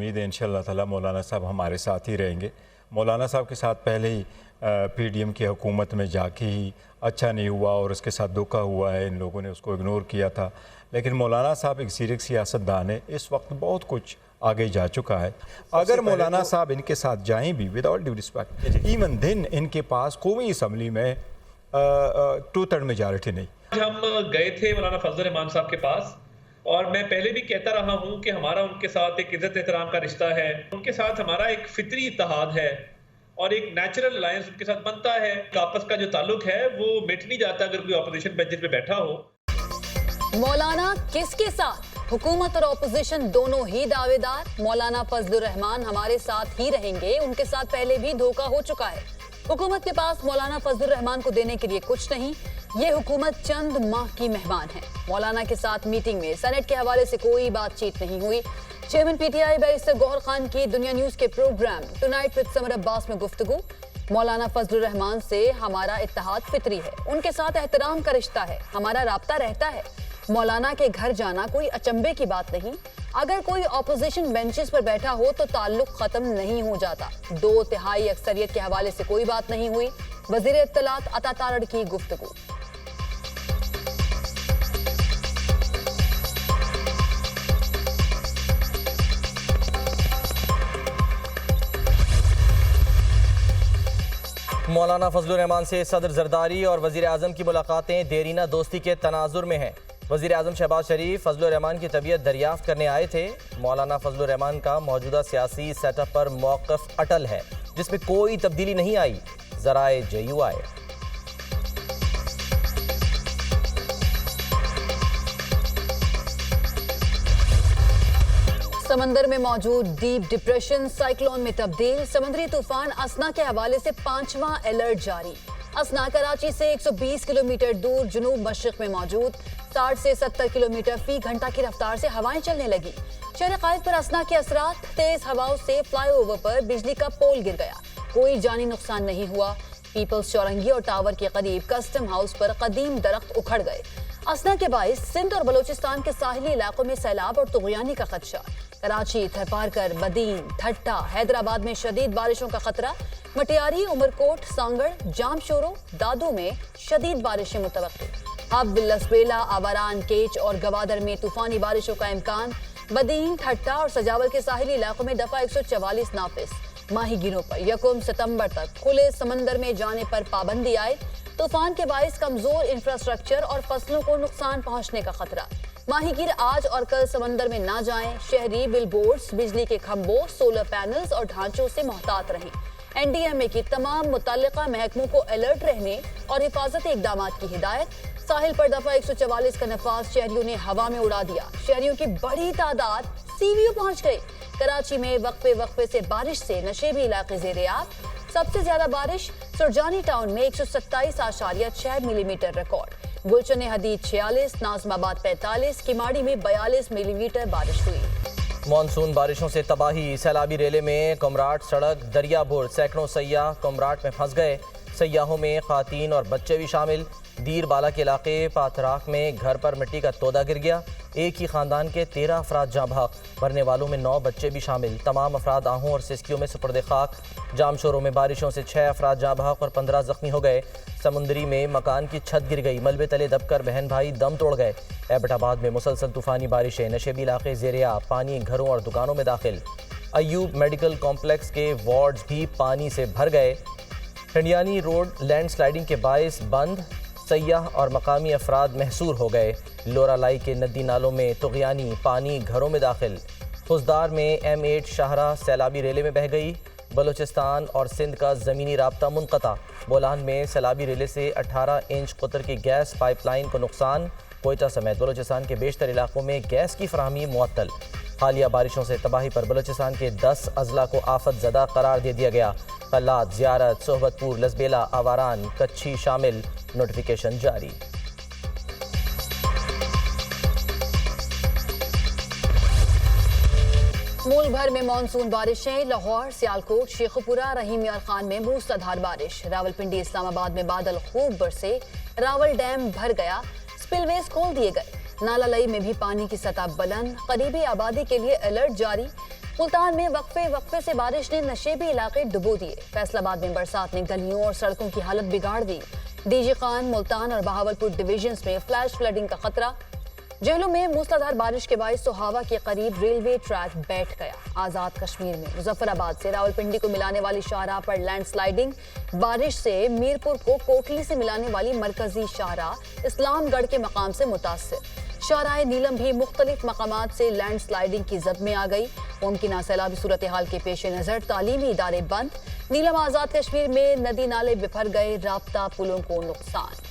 उम्मीद है इंशाअल्लाह ताला मौलाना साहब हमारे साथ ही रहेंगे। मौलाना साहब के साथ पहले ही पीडीएम की हुकूमत में जाके ही अच्छा नहीं हुआ और उसके साथ धोखा हुआ है, इन लोगों ने उसको इग्नोर किया था। लेकिन मौलाना साहब एक सीरियस सियासतदान है, इस वक्त बहुत कुछ आगे जा चुका है। अगर मौलाना साहब इनके साथ जाएं भी, with all due respect, even then इनके पास कौमी असम्बली में 2/3 मेजॉरिटी नहीं। हम गए थे मौलाना फजल रहमान साहब के पास, और मैं पहले भी कहता रहा हूं कि हमारा उनके साथ एक इज्जत एहतराम का रिश्ता है, उनके साथ हमारा एक फितरी इत्तेहाद है और एक नेचुरल अलायंस उनके साथ बनता है। आपस का जो ताल्लुक है वो मिट नहीं जाता अगर कोई अपोजिशन बेंचेस पे बैठा हो। मौलाना किसके साथ? हुकूमत और अपोजिशन दोनों ही दावेदार। मौलाना फजल रहमान हमारे साथ ही रहेंगे, उनके साथ पहले भी धोखा हो चुका है। हुकूमत के पास मौलाना फजल रहमान को देने के लिए कुछ नहीं, ये हुकूमत चंद माह की मेहमान है। मौलाना के साथ मीटिंग में सेनेट के हवाले से कोई बातचीत नहीं हुई। Chairman PTI barrister Gauhar Khan की दुनिया न्यूज के programme tonight with Samar Abbas में गुफ्तगू। मौलाना फजल रहमान से हमारा इत्तेहाद फितरी है, उनके साथ एहतराम का रिश्ता है, हमारा राब्ता रहता है। मौलाना के घर जाना कोई अचंभे की बात नहीं। अगर कोई ऑपोजिशन बेंचेस पर बैठा हो तो ताल्लुक खत्म नहीं हो जाता। 2/3 अक्सरियत के हवाले से कोई बात नहीं हुई। वजीर इत्तलात अता तारड़ की गुफ्तगू। मौलाना फजल रहमान से सदर जरदारी और वजीर आजम की मुलाकातें देरीना दोस्ती के तनाजुर में हैं। वजीर आजम शहबाज शरीफ फजल रहमान की तबीयत दरियाफ्त करने आए थे। मौलाना फजल रहमान का मौजूदा सियासी सेटअप पर मौक़िफ़ अटल है, जिसमें कोई तब्दीली नहीं आई। ज़राए JUI। समंदर में मौजूद डीप डिप्रेशन साइक्लोन में तब्दील। समुद्री तूफान असना के हवाले से 5वां अलर्ट जारी। असना कराची से 120 किलोमीटर दूर जुनूब मशरिक में मौजूद। 60 से 70 किलोमीटर फी घंटा की रफ्तार से हवाएं चलने लगी। शहर कायद पर असना के असरात। तेज हवाओं से फ्लाईओवर पर बिजली का पोल गिर गया, कोई जानी नुकसान नहीं हुआ। पीपल्स चौरंगी और टावर के करीब कस्टम हाउस पर कदीम दरख्त उखड़ गए। असना के बाइस सिंध और बलोचिस्तान के साहिली इलाकों में सैलाब और तुगयानी का खदशा। कराची, थरपारकर, बदीन, ठट्टा, हैदराबाद में शदीद बारिशों का खतरा। मटियारी, उमरकोट, सांगड़, जामशोरो, दादू में शदीद बारिशें मुतवक्की। हब, लसबेला, आवारान, केच और गवादर में तूफानी बारिशों का इम्कान। बदीन, ठट्टा और सजावल के साहिली इलाकों में दफा 144 नाफिज। माहीगीरों पर 1 सितंबर तक खुले समंदर में जाने पर पाबंदी आए। तूफान के बाइस कमजोर इंफ्रास्ट्रक्चर और फसलों को नुकसान पहुंचने का खतरा। माहीगीर आज और कल समंदर में ना जाएं। शहरी बिलबोर्ड्स, बिजली के खंभों, सोलर पैनल्स और ढांचों से मोहतात रहें। NDMA की तमाम मुतल्लिका महकमों को अलर्ट रहने और हिफाजती इकदामात की हिदायत। साहिल पर दफा 144 का नफाज शहरियों ने हवा में उड़ा दिया। शहरियों की बड़ी तादाद CVO पहुंच गई। कराची में वक्फे से बारिश से नशेबी इलाके ज़ेर-ए-आब। सबसे ज्यादा बारिश सुरजानी टाउन में 127.6 मिलीमीटर रिकॉर्ड। गुलशन हदीद 46, नाजमाबाद 45, किमाड़ी में 42 मिलीमीटर बारिश हुई। मॉनसून बारिशों से तबाही। सैलाबी रेले में कुमराट सड़क दरियापुर, सैकड़ों सयाह कुमराट में फंस गए। सयाहों में खातीन और बच्चे भी शामिल। दीर बाला के इलाके पाथराख में घर पर मिट्टी का तोदा गिर गया। एक ही खानदान के 13 अफराद जाँ भाग, मरने वालों में 9 बच्चे भी शामिल। तमाम अफराद आहूं और सिस्कियों में सुपुर्द खाक। जामशोरों में बारिशों से 6 अफराद जाँ भाग और 15 जख्मी हो गए। समुंदरी में मकान की छत गिर गई, मलबे तले दबकर बहन भाई दम तोड़ गए। एबटाबाद में मुसलसल तूफानी बारिशें, नशेबी इलाके ज़ेर-ए-आब, पानी घरों और दुकानों में दाखिल। अयूब मेडिकल कॉम्प्लेक्स के वार्ड्स भी पानी से भर गए। हिंडियानी रोड लैंड स्लाइडिंग के बायस बंद। सयाह और मकामी अफराद महसूर हो गए। लोरालाई के नदी नालों में तुगयानी, पानी घरों में दाखिल। खुजदार में M8 शाहरा सैलाबी रेले में बह गई। बलूचिस्तान और सिंध का ज़मीनी राब्ता मुनक़ता। बोलान में सैलाबी रेले से 18 इंच कुतर की गैस पाइपलाइन को नुकसान। कोयटा समेत बलूचिस्तान के बेशतर इलाकों में गैस की फराहमी मुअत्तल। हालिया बारिशों से तबाही पर बलूचिस्तान के 10 अजला को आफत ज़दा करार दे दिया गया। कल्लात, ज़ियारत, सोहबतपुर, लसबेला, आवारान, कच्छी शामिल। नोटिफिकेशन जारी। मुल्क भर में मानसून बारिशें। लाहौर, सियालकोट, शेखुपुरा, रहीम यार खान में मूसलाधार बारिश। रावलपिंडी, इस्लामाबाद में बादल खूब बरसे। रावल डैम भर गया, स्पिलवेज खोल दिए गए। नाला लई में भी पानी की सतह बुलंद। करीबी आबादी के लिए अलर्ट जारी। ملتان میں وقفے سے بارش نے نشیبی علاقے ڈبو دیے. فیصل آباد میں برسات نے گلیوں اور سڑکوں کی حالت بگاڑ دی. ڈی جی خان، ملتان اور بہاولپور ڈویژنز میں فلیش فلڈنگ کا خطرہ. جہلم میں موسلادھار بارش کے باعث سوہاوا کے قریب ریلوے ٹریک بیٹھ گیا. آزاد کشمیر میں مظفر آباد سے راولپنڈی کو ملانے والی شاہراہ پر لینڈ سلائیڈنگ. بارش سے میرپور کو کوٹلی سے ملانے والی مرکزی شاہراہ اسلام گڑھ کے مقام سے متاثر. شاہراہ نیلم بھی مختلف مقامات سے لینڈ سلائیڈنگ کی زد میں آ گئی. ممکنہ سیلابی صورتحال کے پیش نظر تعلیمی ادارے بند. نیلم آزاد کشمیر میں ندی نالے بفر گئے، رابطہ پلوں کو نقصان.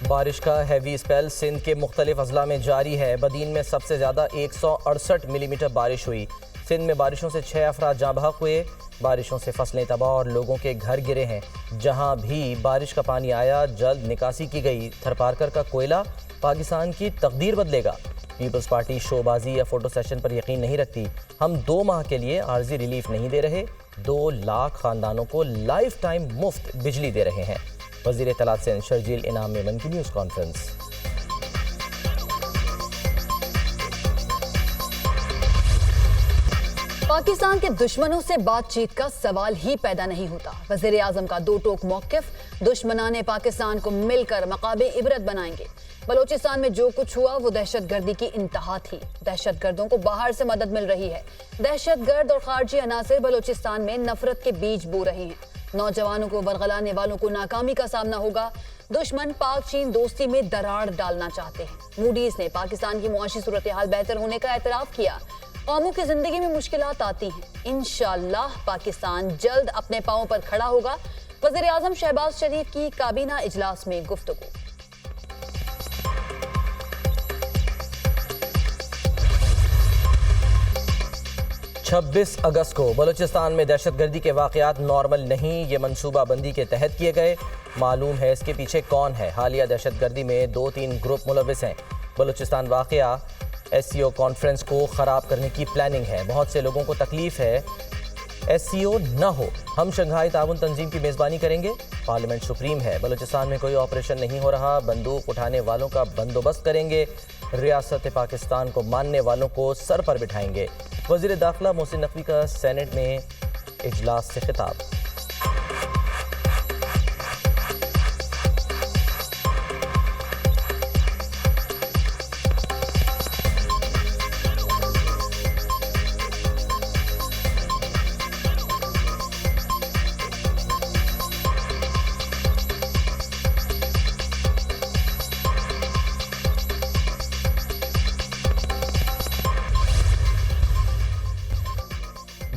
بارش کا ہیوی اسپیل سندھ کے مختلف اضلاع میں جاری ہے. بدین میں سب سے زیادہ 168 ملی میٹر بارش ہوئی. سندھ میں بارشوں سے 6 افراد جاں بحق ہوئے. بارشوں سے فصلیں تباہ اور لوگوں کے گھر گرے ہیں. جہاں بھی بارش کا پانی آیا جلد نکاسی کی گئی. تھرپارکر کا کوئلہ پاکستان کی تقدیر بدلے گا. پیپلز پارٹی شو بازی یا فوٹو سیشن پر یقین نہیں رکھتی. ہم 2 ماہ کے لیے عارضی ریلیف نہیں دے رہے. 2 لاکھ خاندانوں کو لائف ٹائم مفت بجلی دے رہے ہیں. وزیر اطلاعات سندھ شرجیل انعام میمن کی نیوز کانفرنس. پاکستان کے دشمنوں سے بات چیت کا سوال ہی پیدا نہیں ہوتا. وزیر اعظم کا 2 ٹوک موقف. دشمنان پاکستان کو مل کر مقام عبرت بنائیں گے. بلوچستان میں جو کچھ ہوا وہ دہشت گردی کی انتہا تھی. دہشت گردوں کو باہر سے مدد مل رہی ہے. دہشت گرد اور خارجی عناصر بلوچستان میں نفرت کے بیج بو رہے ہیں. نوجوانوں کو ورغلانے والوں کو ناکامی کا سامنا ہوگا. دشمن پاک چین دوستی میں دراڑ ڈالنا چاہتے ہیں. موڈیز نے پاکستان کی معاشی صورتحال بہتر ہونے کا اعتراف کیا. قوموں کی زندگی میں مشکلات آتی ہیں. انشاءاللہ پاکستان جلد اپنے پاؤں پر کھڑا ہوگا. وزیر اعظم شہباز شریف کی کابینہ اجلاس میں گفتگو. 26 اگست کو بلوچستان میں دہشت گردی کے واقعات نارمل نہیں. یہ منصوبہ بندی کے تحت کیے گئے. معلوم ہے اس کے پیچھے کون ہے. حالیہ دہشت گردی میں 2-3 گروپ ملوث ہیں. بلوچستان واقعہ SCO کانفرنس کو خراب کرنے کی پلاننگ ہے. بہت سے لوگوں کو تکلیف ہے SCO نہ ہو. ہم شنگھائی تعاون تنظیم کی میزبانی کریں گے. پارلیمنٹ سپریم ہے. بلوچستان میں کوئی آپریشن نہیں ہو رہا. بندوق اٹھانے والوں کا بندوبست کریں گے. ریاست پاکستان کو ماننے والوں کو سر پر بٹھائیں گے. وزیر داخلہ محسن نقوی کا سینٹ میں اجلاس سے خطاب.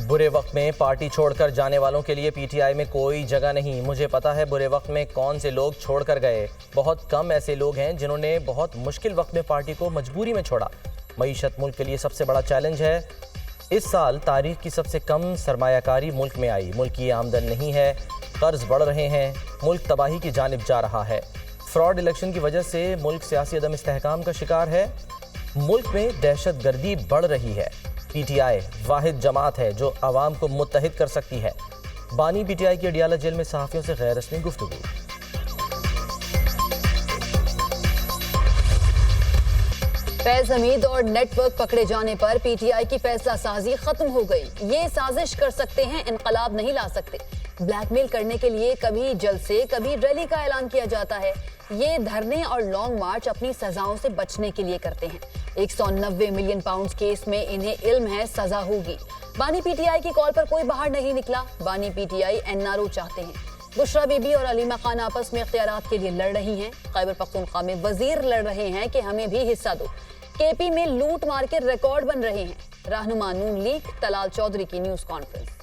برے وقت میں پارٹی چھوڑ کر جانے والوں کے لیے PTI میں کوئی جگہ نہیں. مجھے پتا ہے برے وقت میں کون سے لوگ چھوڑ کر گئے. بہت کم ایسے لوگ ہیں جنہوں نے بہت مشکل وقت میں پارٹی کو مجبوری میں چھوڑا. معیشت ملک کے لیے سب سے بڑا چیلنج ہے. اس سال تاریخ کی سب سے کم سرمایہ کاری ملک میں آئی. ملک کی آمدن نہیں ہے. قرض بڑھ رہے ہیں. ملک تباہی کی جانب جا رہا ہے. فراڈ الیکشن کی وجہ سے ملک سیاسی عدم استحکام کا شکار ہے. ملک میں دہشت گردی بڑھ رہی ہے. PTI واحد جماعت ہے جو عوام کو متحد کر سکتی ہے. بانی PTI کی اڈیالہ جیل میں صحافیوں سے غیر رسمی گفتگو. فیض حمید اور نیٹ ورک پکڑے جانے پر PTI کی فیصلہ سازی ختم ہو گئی. یہ سازش کر سکتے ہیں، انقلاب نہیں لا سکتے. بلیک میل کرنے کے لیے کبھی جلسے کبھی ریلی کا اعلان کیا جاتا ہے. یہ دھرنے اور لانگ مارچ اپنی سزاؤں سے بچنے کے لیے کرتے ہیں. 190 ملین پاؤنڈز کیس میں انہیں علم ہے سزا ہوگی. بانی PTI کی کال پر کوئی باہر نہیں نکلا. بانی PTI NRO چاہتے ہیں. بشرا بی بی اور علیمہ خان آپس میں اختیارات کے لیے لڑ رہی ہیں. خیبر پختونخوا میں وزیر لڑ رہے ہیں کہ ہمیں بھی حصہ دو. KP میں لوٹ مار کے ریکارڈ بن رہے ہیں. رہنما نون لیگ طلال چودھری کی نیوز کانفرنس.